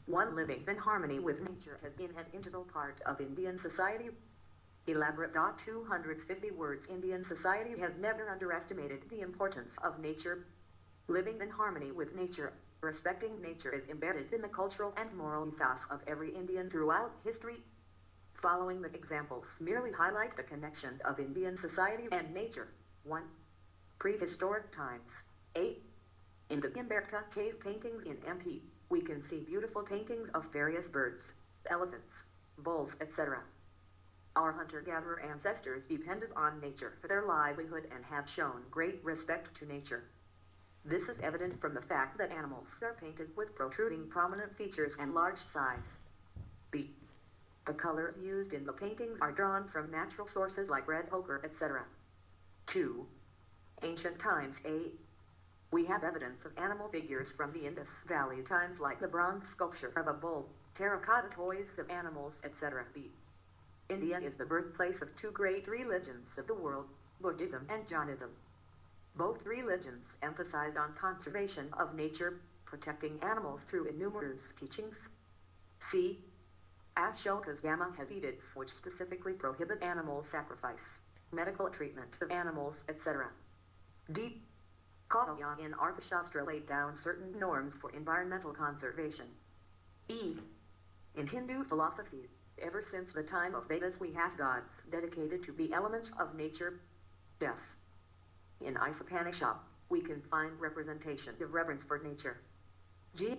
1. Living in harmony with nature has been an integral part of Indian society. Elaborate. 250 words. Indian society has never underestimated the importance of nature. Living in harmony with nature, respecting nature is embedded in the cultural and moral ethos of every Indian throughout history. Following the examples merely highlight the connection of Indian society and nature. 1. Prehistoric times. 8. In the Bhimbetka cave paintings in MP, we can see beautiful paintings of various birds, elephants, bulls, etc. Our hunter-gatherer ancestors depended on nature for their livelihood and have shown great respect to nature. This is evident from the fact that animals are painted with protruding prominent features and large size. B. The colors used in the paintings are drawn from natural sources like red ochre, etc. 2. Ancient times. A. We have evidence of animal figures from the Indus Valley times like the bronze sculpture of a bull, terracotta toys of animals, etc. B. India is the birthplace of two great religions of the world, Buddhism and Jainism. Both religions emphasized on conservation of nature, protecting animals through innumerable teachings. C. Ashoka's Yama has edicts which specifically prohibit animal sacrifice, medical treatment of animals, etc. D. Katayana in Arthashastra laid down certain norms for environmental conservation. E. In Hindu philosophy, ever since the time of Vedas we have gods dedicated to the elements of nature. F. In Ishopanishad, we can find representation of reverence for nature. G.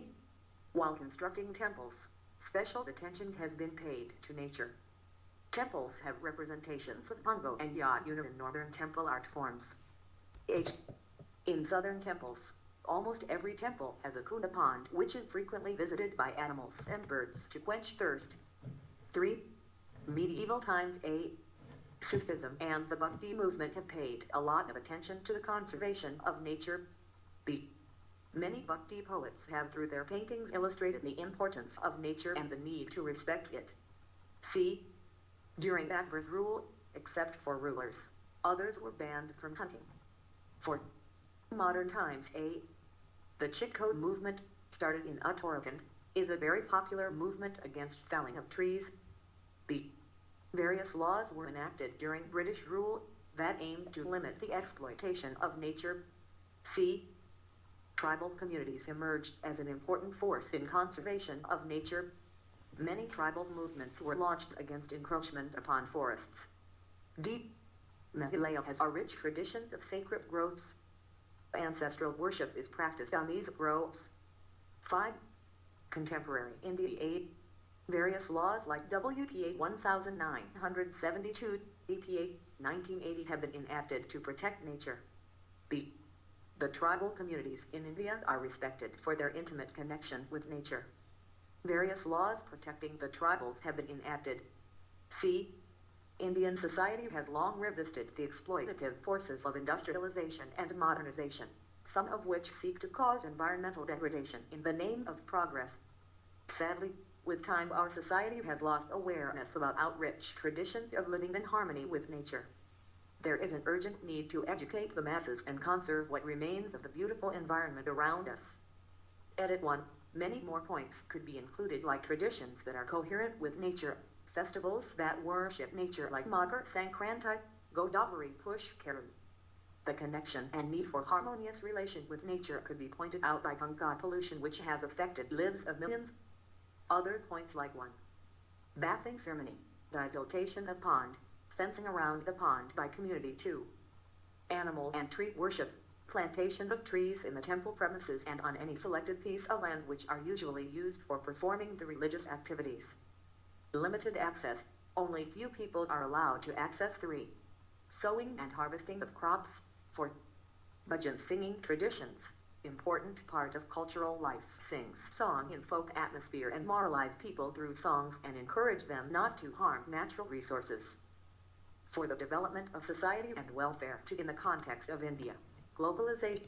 While constructing temples, special attention has been paid to nature. Temples have representations of Pungo and Yaduna in northern temple art forms. H. In southern temples, almost every temple has a Kunda pond which is frequently visited by animals and birds to quench thirst. 3. Medieval times. A. Sufism and the Bhakti movement have paid a lot of attention to the conservation of nature. B. Many Bhakti poets have through their paintings illustrated the importance of nature and the need to respect it. C. During Akbar's rule, except for rulers, others were banned from hunting. 4. Modern times. A. The Chitcode movement, started in Uttarakhand, is a very popular movement against felling of trees. B. Various laws were enacted during British rule that aimed to limit the exploitation of nature. C. Tribal communities emerged as an important force in conservation of nature. Many tribal movements were launched against encroachment upon forests. D. Meghalaya has a rich tradition of sacred groves. Ancestral worship is practiced on these groves. 5. Contemporary India. 8. Various laws like WPA 1972, EPA 1980 have been enacted to protect nature. B. The tribal communities in India are respected for their intimate connection with nature. Various laws protecting the tribals have been enacted. C. Indian society has long resisted the exploitative forces of industrialization and modernization, some of which seek to cause environmental degradation in the name of progress. Sadly, with time our society has lost awareness about our rich tradition of living in harmony with nature. There is an urgent need to educate the masses and conserve what remains of the beautiful environment around us. Edit 1. Many more points could be included, like traditions that are coherent with nature, festivals that worship nature like Makar Sankranti, Godavari Pushkaram. The connection and need for harmonious relation with nature could be pointed out by Ganga pollution which has affected lives of millions. Other points like 1. Bathing ceremony, disiltation of pond, fencing around the pond by community. 2. Animal and tree worship, plantation of trees in the temple premises and on any selected piece of land which are usually used for performing the religious activities. Limited access, only few people are allowed to access. 3. Sowing and harvesting of crops. 4. Bhajan singing traditions, important part of cultural life, sings song in folk atmosphere and moralize people through songs and encourage them not to harm natural resources. For the development of society and welfare in the context of India, globalization